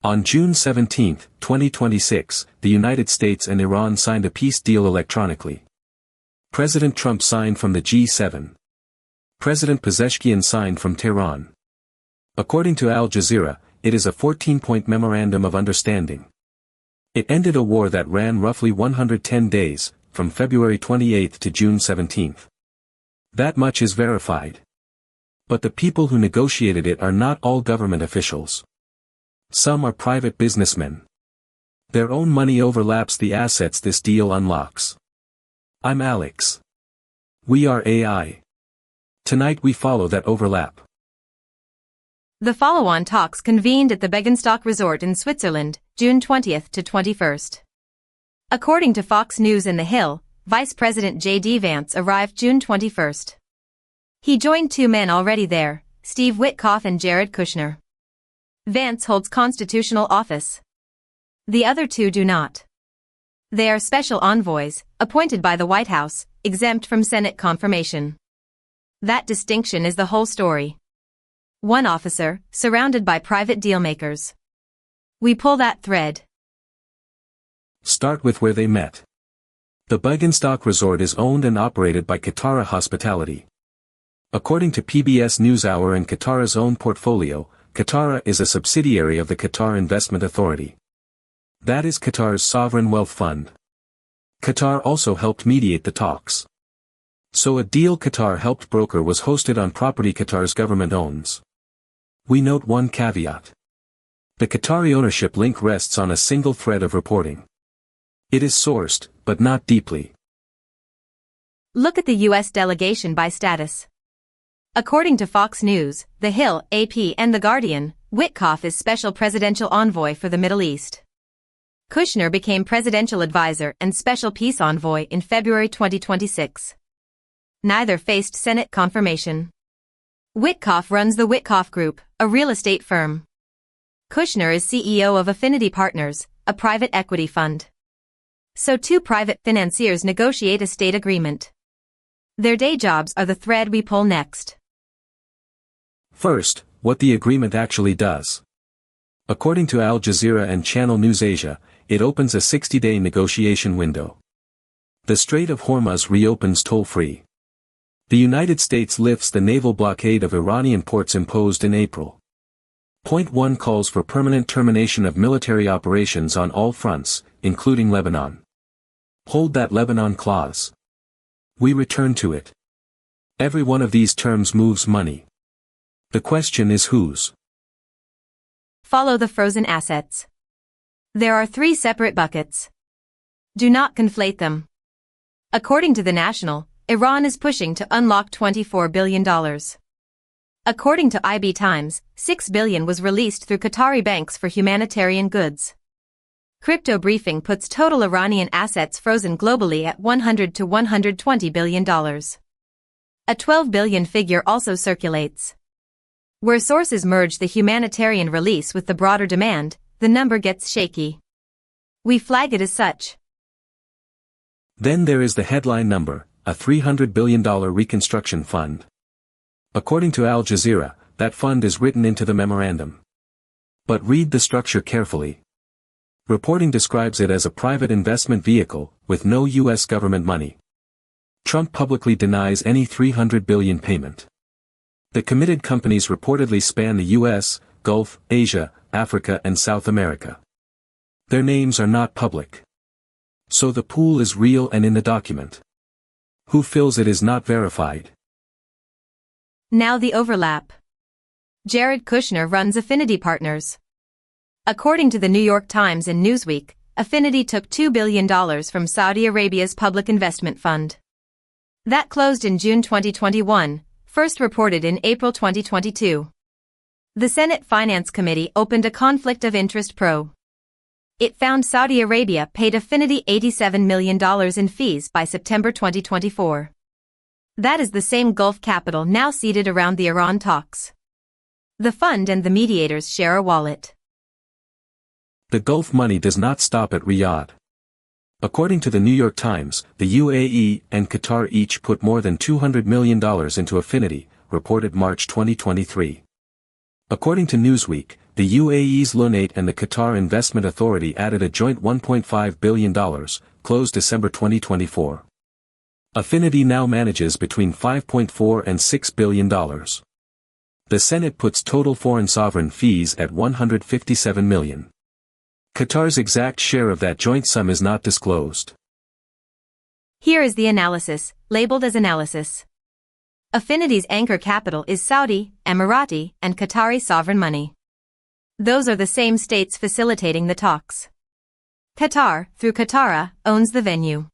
On June 17, 2026, the United States and Iran signed a peace deal electronically. President Trump signed from the G7. President Pezeshkian signed from Tehran. According to Al Jazeera, it is a 14-point memorandum of understanding. It ended a war that ran roughly 110 days, from February 28 to June 17. That much is verified. But the people who negotiated it are not all government officials. Some are private businessmen. Their own money overlaps the assets this deal unlocks. I'm Alex. We are AI. Tonight we follow that overlap. The follow-on talks convened at the Bürgenstock Resort in Switzerland, June 20 to 21. According to Fox News and The Hill, Vice President J.D. Vance arrived June 21. He joined two men already there, Steve Witkoff and Jared Kushner. Vance holds constitutional office. The other two do not. They are special envoys, appointed by the White House, exempt from Senate confirmation. That distinction is the whole story. One officer, surrounded by private dealmakers. We pull that thread. Start with where they met. The Bürgenstock Resort is owned and operated by Qatar Hospitality. According to PBS NewsHour and Qatar's own portfolio, Qatar is a subsidiary of the Qatar Investment Authority. That is Qatar's sovereign wealth fund. Qatar also helped mediate the talks. So a deal Qatar helped broker was hosted on property Qatar's government owns. We note one caveat. The Qatari ownership link rests on a single thread of reporting. It is sourced, but not deeply. Look at the U.S. delegation by status. According to Fox News, The Hill, AP and The Guardian, Witkoff is Special Presidential Envoy for the Middle East. Kushner became Presidential Advisor and Special Peace Envoy in February 2026. Neither faced Senate confirmation. Witkoff runs the Witkoff Group, a real estate firm. Kushner is CEO of Affinity Partners, a private equity fund. So two private financiers negotiate a state agreement. Their day jobs are the thread we pull next. First, what the agreement actually does. According to Al Jazeera and Channel News Asia, it opens a 60-day negotiation window. The Strait of Hormuz reopens toll-free. The United States lifts the naval blockade of Iranian ports imposed in April. Point 1 calls for permanent termination of military operations on all fronts, including Lebanon. Hold that Lebanon clause. We return to it. Every one of these terms moves money. The question is whose? Follow the frozen assets. There are three separate buckets. Do not conflate them. According to The National, Iran is pushing to unlock $24 billion. According to IB Times, $6 billion was released through Qatari banks for humanitarian goods. Crypto Briefing puts total Iranian assets frozen globally at $100 to $120 billion. A $12 billion figure also circulates. Where sources merge the humanitarian release with the broader demand, the number gets shaky. We flag it as such. Then there is the headline number, a $300 billion reconstruction fund. According to Al Jazeera, that fund is written into the memorandum. But read the structure carefully. Reporting describes it as a private investment vehicle, with no U.S. government money. Trump publicly denies any $300 billion payment. The committed companies reportedly span the U.S., Gulf, Asia, Africa and South America. Their names are not public. So the pool is real and in the document. Who fills it is not verified. Now the overlap. Jared Kushner runs Affinity Partners. According to the New York Times and Newsweek, Affinity took $2 billion from Saudi Arabia's public investment fund. That closed in June 2021, first reported in April 2022. The Senate Finance Committee opened a conflict of interest probe. It found Saudi Arabia paid Affinity $87 million in fees by September 2024. That is the same Gulf capital now seated around the Iran talks. The fund and the mediators share a wallet. The Gulf money does not stop at Riyadh. According to the New York Times, the UAE and Qatar each put more than $200 million into Affinity, reported March 2023. According to Newsweek, the UAE's Lunate and the Qatar Investment Authority added a joint $1.5 billion, closed December 2024. Affinity now manages between $5.4 and $6 billion. The Senate puts total foreign sovereign fees at $157 million. Qatar's exact share of that joint sum is not disclosed. Here is the analysis, labeled as analysis. Affinity's anchor capital is Saudi, Emirati, and Qatari sovereign money. Those are the same states facilitating the talks. Qatar, through Qatara, owns the venue.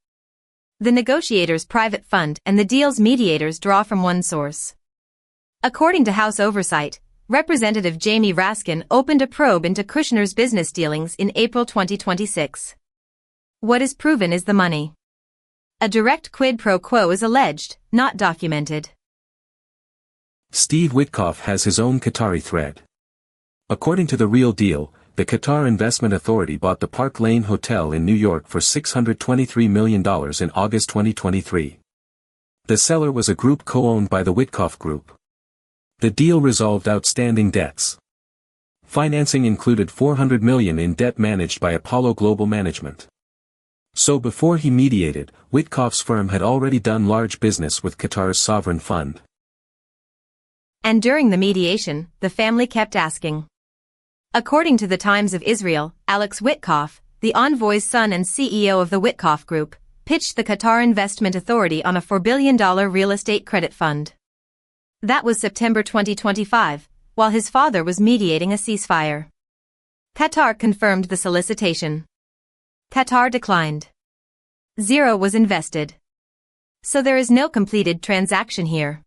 The negotiators' private fund and the deal's mediators draw from one source. According to House Oversight, Representative Jamie Raskin opened a probe into Kushner's business dealings in April 2026. What is proven is the money. A direct quid pro quo is alleged, not documented. Steve Witkoff has his own Qatari thread. According to The Real Deal, the Qatar Investment Authority bought the Park Lane Hotel in New York for $623 million in August 2023. The seller was a group co-owned by the Witkoff Group. The deal resolved outstanding debts. Financing included $400 million in debt managed by Apollo Global Management. So before he mediated, Witkoff's firm had already done large business with Qatar's sovereign fund. And during the mediation, the family kept asking. According to the Times of Israel, Alex Witkoff, the envoy's son and CEO of the Witkoff Group, pitched the Qatar Investment Authority on a $4 billion real estate credit fund. That was September 2025, while his father was mediating a ceasefire. Qatar confirmed the solicitation. Qatar declined. Zero was invested. So there is no completed transaction here.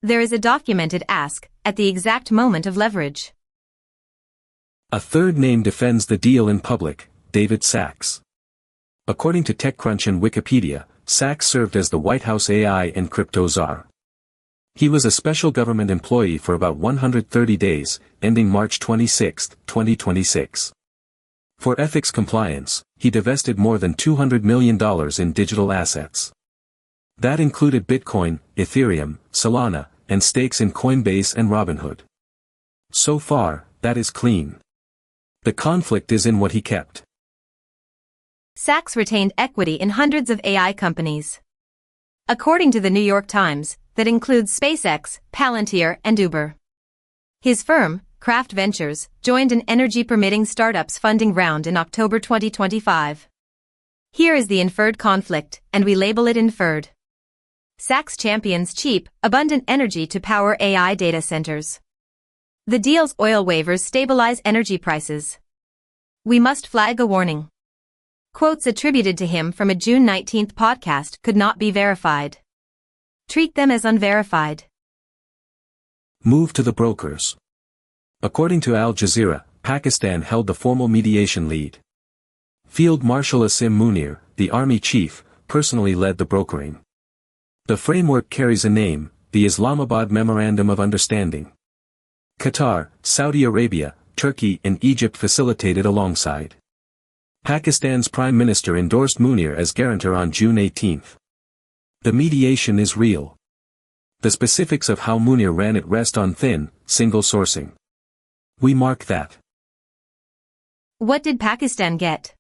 There is a documented ask, at the exact moment of leverage. A third name defends the deal in public, David Sacks. According to TechCrunch and Wikipedia, Sacks served as the White House AI and crypto czar. He was a special government employee for about 130 days, ending March 26, 2026. For ethics compliance, he divested more than $200 million in digital assets. That included Bitcoin, Ethereum, Solana, and stakes in Coinbase and Robinhood. So far, that is clean. The conflict is in what he kept. Sacks retained equity in hundreds of AI companies. According to the New York Times, that includes SpaceX, Palantir, and Uber. His firm, Craft Ventures, joined an energy-permitting startups funding round in October 2025. Here is the inferred conflict, and we label it inferred. Sacks champions cheap, abundant energy to power AI data centers. The deal's oil waivers stabilize energy prices. We must flag a warning. Quotes attributed to him from a June 19 podcast could not be verified. Treat them as unverified. Move to the brokers. According to Al Jazeera, Pakistan held the formal mediation lead. Field Marshal Asim Munir, the army chief, personally led the brokering. The framework carries a name, the Islamabad Memorandum of Understanding. Qatar, Saudi Arabia, Turkey and Egypt facilitated alongside. Pakistan's Prime Minister endorsed Munir as guarantor on June 18. The mediation is real. The specifics of how Munir ran it rest on thin, single sourcing. We mark that. What did Pakistan get?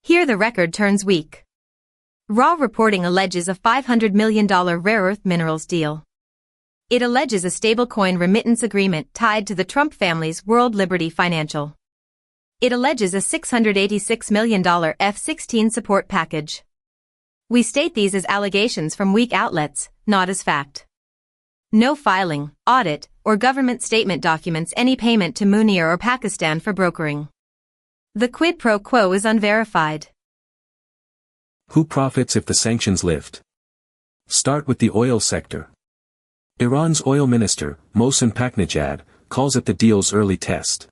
Here the record turns weak. Raw reporting alleges a $500 million rare earth minerals deal. It alleges a stablecoin remittance agreement tied to the Trump family's World Liberty Financial. It alleges a $686 million F-16 support package. We state these as allegations from weak outlets, not as fact. No filing, audit, or government statement documents any payment to Munir or Pakistan for brokering. The quid pro quo is unverified. Who profits if the sanctions lift? Start with the oil sector. Iran's oil minister, Mohsen Paknejad, calls it the deal's early test.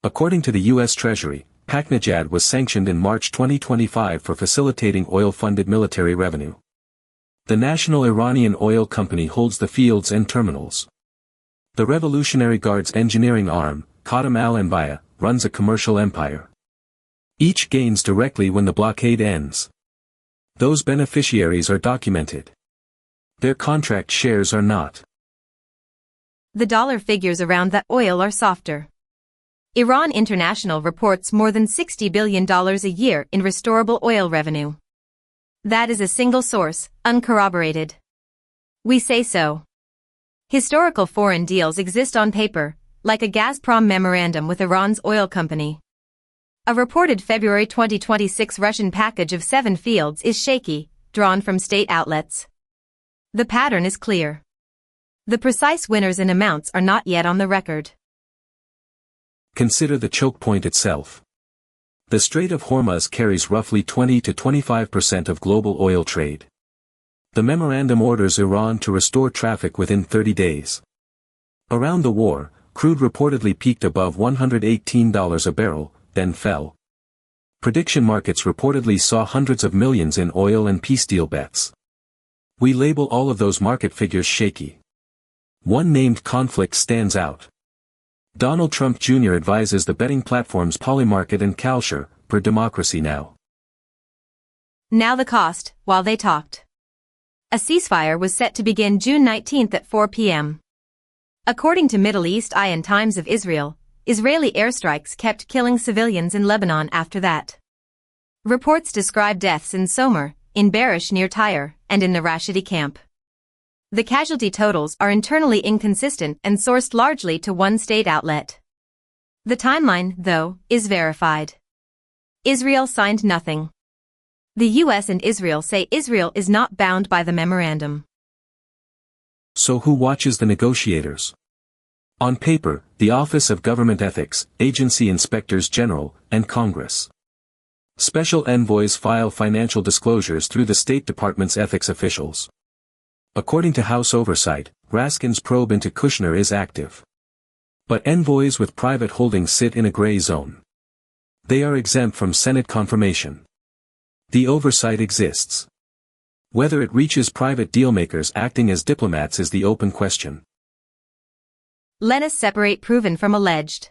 According to the U.S. Treasury, Paknejad was sanctioned in March 2025 for facilitating oil-funded military revenue. The National Iranian Oil Company holds the fields and terminals. The Revolutionary Guard's engineering arm, Qadim al-Anbiya, runs a commercial empire. Each gains directly when the blockade ends. Those beneficiaries are documented. Their contract shares are not. The dollar figures around that oil are softer. Iran International reports more than $60 billion a year in restorable oil revenue. That is a single source, uncorroborated. We say so. Historical foreign deals exist on paper, like a Gazprom memorandum with Iran's oil company. A reported February 2026 Russian package of 7 fields is shaky, drawn from state outlets. The pattern is clear. The precise winners and amounts are not yet on the record. Consider the choke point itself. The Strait of Hormuz carries roughly 20 to 25% of global oil trade. The memorandum orders Iran to restore traffic within 30 days. Around the war, crude reportedly peaked above $118 a barrel, then fell. Prediction markets reportedly saw hundreds of millions in oil and peace deal bets. We label all of those market figures shaky. One named conflict stands out. Donald Trump Jr. advises the betting platforms Polymarket and Kalshare, per Democracy Now! Now the cost, while they talked. A ceasefire was set to begin June 19 at 4 p.m. According to Middle East Eye and Times of Israel, Israeli airstrikes kept killing civilians in Lebanon after that. Reports describe deaths in Somer, in Barish near Tyre, and in the Rashidi camp. The casualty totals are internally inconsistent and sourced largely to one state outlet. The timeline, though, is verified. Israel signed nothing. The U.S. and Israel say Israel is not bound by the memorandum. So who watches the negotiators? On paper, the Office of Government Ethics, Agency Inspectors General, and Congress. Special envoys file financial disclosures through the State Department's ethics officials. According to House Oversight, Raskin's probe into Kushner is active. But envoys with private holdings sit in a gray zone. They are exempt from Senate confirmation. The oversight exists. Whether it reaches private dealmakers acting as diplomats is the open question. Let us separate proven from alleged.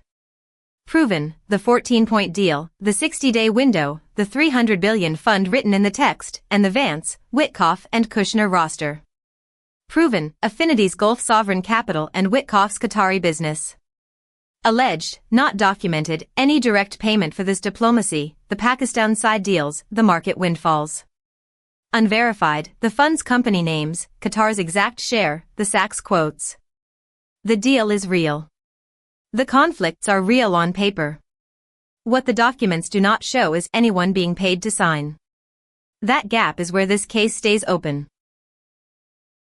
Proven, the 14-point deal, the 60-day window, the $300 billion fund written in the text, and the Vance, Witkoff and Kushner roster. Proven, Affinity's Gulf sovereign capital and Witkoff's Qatari business. Alleged, not documented, any direct payment for this diplomacy, the Pakistan side deals, the market windfalls. Unverified, the fund's company names, Qatar's exact share, the Sachs quotes. The deal is real. The conflicts are real on paper. What the documents do not show is anyone being paid to sign. That gap is where this case stays open.